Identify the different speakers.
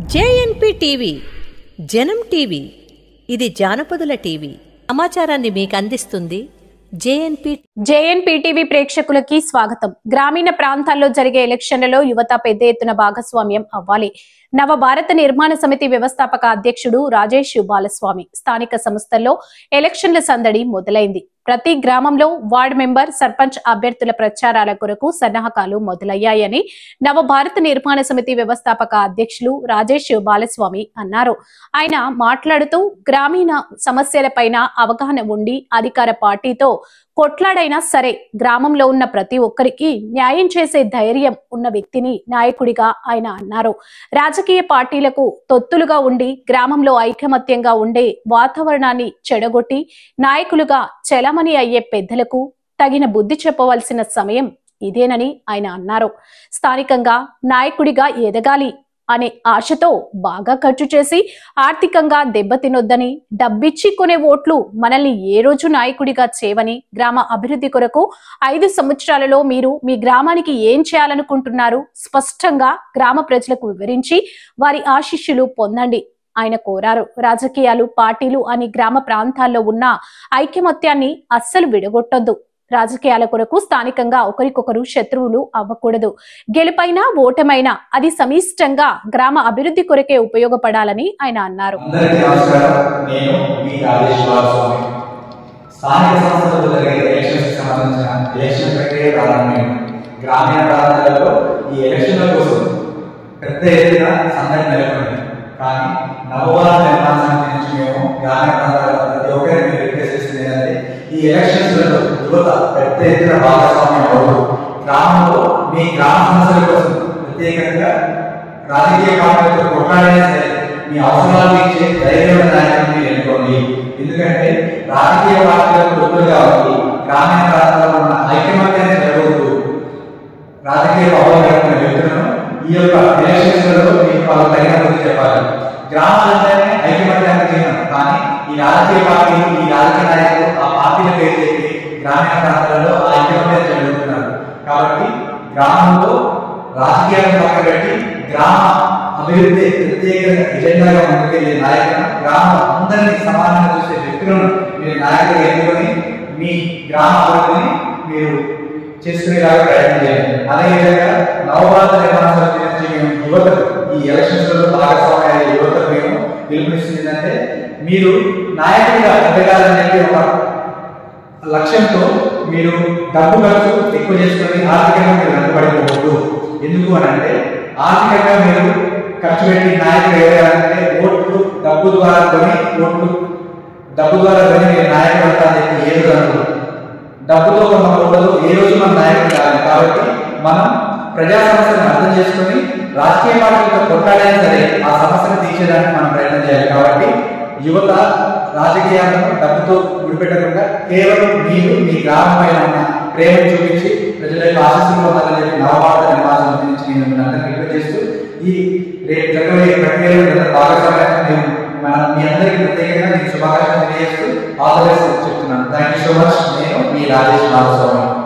Speaker 1: జేఎన్పీ TV జనం TV ఇది జానపదుల TV సమాచారాన్ని మీకు అందిస్తుంది
Speaker 2: జేఎన్పీ టీవీ ప్రేక్షకులకి స్వాగతం. గ్రామీణ ప్రాంతాల్లో జరిగే ఎలక్షన్లలో యువత పెద్ద ఎత్తున భాగస్వామ్యం అవ్వాలి. నవ భారత నిర్మాణ సమితి వ్యవస్థాపక అధ్యక్షుడు రాజేష్ బాలస్వామి స్థానిక సంస్థల్లో ఎలక్షన్ల సందడి మొదలైంది. ప్రతి గ్రామంలో వార్డు మెంబర్, సర్పంచ్ అభ్యర్థుల ప్రచారాల కొరకు సన్నాహకాలు మొదలయ్యాయని నవ భారత నిర్మాణ సమితి వ్యవస్థాపక అధ్యక్షులు రాజేష్ బాలస్వామి అన్నారు. ఆయన మాట్లాడుతూ గ్రామీణ సమస్యలపైన అవగాహన ఉండి అధికార పార్టీతో కొట్లాడైనా సరే గ్రామంలో ఉన్న ప్రతి ఒక్కరికి న్యాయం చేసే ధైర్యం ఉన్న వ్యక్తిని నాయకుడిగా ఆయన అన్నారు. రాజకీయ పార్టీలకు తొత్తులుగా ఉండి గ్రామంలో ఐకమత్యంగా ఉండే వాతావరణాన్ని చెడగొట్టి నాయకులుగా చలమణి అయ్యే పెద్దలకు తగిన బుద్ధి చెప్పవలసిన సమయం ఇదేనని ఆయన అన్నారు. స్థానికంగా నాయకుడిగా ఎదగాలి అనే ఆశతో బాగా ఖర్చు చేసి ఆర్థికంగా దెబ్బతినొద్దని, డబ్బిచ్చి కొనే ఓట్లు మనల్ని ఏ రోజు నాయకుడిగా చేయవని, గ్రామ అభివృద్ధి కొరకు 5 సంవత్సరాలలో మీరు మీ గ్రామానికి ఏం చేయాలనుకుంటున్నారు స్పష్టంగా గ్రామ ప్రజలకు వివరించి వారి ఆశీస్సులు పొందండి ఆయన కోరారు. రాజకీయాలు, పార్టీలు అని గ్రామ ప్రాంతాల్లో ఉన్న ఐకమత్యాన్ని అస్సలు విడగొట్టొద్దు. రాజకీయాల కొరకు స్థానికంగా ఒకరికొకరు శత్రువులు అవ్వకూడదు. గెలుపైనా ఓటమైనా అది సమిష్టంగా గ్రామ అభివృద్ధి కొరకే ఉపయోగపడాలని ఆయన అన్నారు.
Speaker 3: కానీ నవభారత నిర్మాణ సమితి నుంచి మేము గ్రామీణ ప్రాంతాల్లో ప్రతి ఒక్కరికి రిక్వెస్ట్ చేస్తుంది ఏంటంటే ఈ ఎలక్షన్స్ లలో యువత పెద్ద ఎత్తున భాగస్వామ్యం అవుతూ గ్రామంలో మీ గ్రామ సమస్యల కోసం ప్రత్యేకంగా రాజకీయ పార్టీలతో కొట్లాడైనా సరే మీ అవసరాలు ఇచ్చే ధైర్యమైన నాయకులను మీరు ఎన్నుకోండి. ఎందుకంటే రాజకీయ పార్టీలకు తొత్తులుగా ఉంది గ్రామీణ ప్రాంతాల్లో ఉన్న ఐకమత్యాన్ని జరగదు. రాజకీయ పౌరులైన వ్యక్తులను ఈ యొక్క ఎలక్షన్స్లలో మీకు వాళ్ళు తగిన బుద్ధి చెప్పాలి. గ్రామాలంటేనే ఐక్యమత్యానికి చిహ్నం. కానీ ఈ రాజకీయ పార్టీలు, ఈ రాజకీయ నాయకులు ఆ పార్టీల పేరు చెప్పి గ్రామీణ ప్రాంతాలలో ఆ ఐక్యమత్యాన్ని జరుగుతున్నారు. కాబట్టి గ్రామంలో రాజకీయాలను పక్కన పెట్టి గ్రామ అభివృద్ధి ప్రత్యేకంగా ఎజెండాగా ముందుకెళ్లే నాయకులను, గ్రామం అందరినీ సమానంగా చూసే వ్యక్తులను మీరు నాయకులుగా ఎన్నుకొని మీ గ్రామ అభివృద్ధిని మీరు చేసుకునేలాగా ప్రయత్నం చేయండి. అదేవిధంగా నవభారత నిర్మాణ సమితి నుంచి మేము యువతకు ఈ ఎలక్షన్స్లలో భాగస్వామ్య యువతకు మేము పిలుపునిస్తుంది ఏంటంటే మీరు నాయకుడిగా ఎదగాలని చెప్పి ఒక లక్ష్యంతో మీరు డబ్బు ఖర్చు ఎక్కువ చేసుకుని ఆర్థికంగా మీరు వెనుకబడిపోవద్దు. ఎందుకు అని అంటే ఆర్థికంగా మీరు ఖర్చు పెట్టి నాయకుడు ఎదగాలంటే ఓట్లు డబ్బు ద్వారా కొని మీరు నాయకుడు అంటారని చెప్పి ఏదో అనుకోదు. డబ్బుతో మనం ఉండదు, ఏ రోజు మన నాయకుడు కాదు. కాబట్టి మనం ప్రజా సమస్యలను అర్థం చేసుకుని రాజకీయ పార్టీలతో కొట్లాడైనా సరే ఆ సమస్యను తీర్చేదానికి మనం ప్రయత్నం చేయాలి. కాబట్టి యువత రాజకీయాలను డబ్బుతో విడిపెట్టకుండా కేవలం మీరు మీ గ్రామం పైన ఉన్న ప్రేమను చూపించి ప్రజల యొక్క ఆశీస్సులు పొందాలని చెప్పి నవభారత నిర్మాణ సమితి నుంచి నేను అందరినీ రిక్వెస్ట్ చేస్తూ ఈ రేపు జరగబోయే ప్రక్రియలో భాగస్వామ్యాన్ని మీ అందరికీ ప్రత్యేకంగా నేను శుభాకాంక్షలు తెలియజేస్తూ ఆల్ ది బెస్ట్ చెప్తున్నాను. Thank you so much. నేను మీ రాజేష్ బాలస్వామి.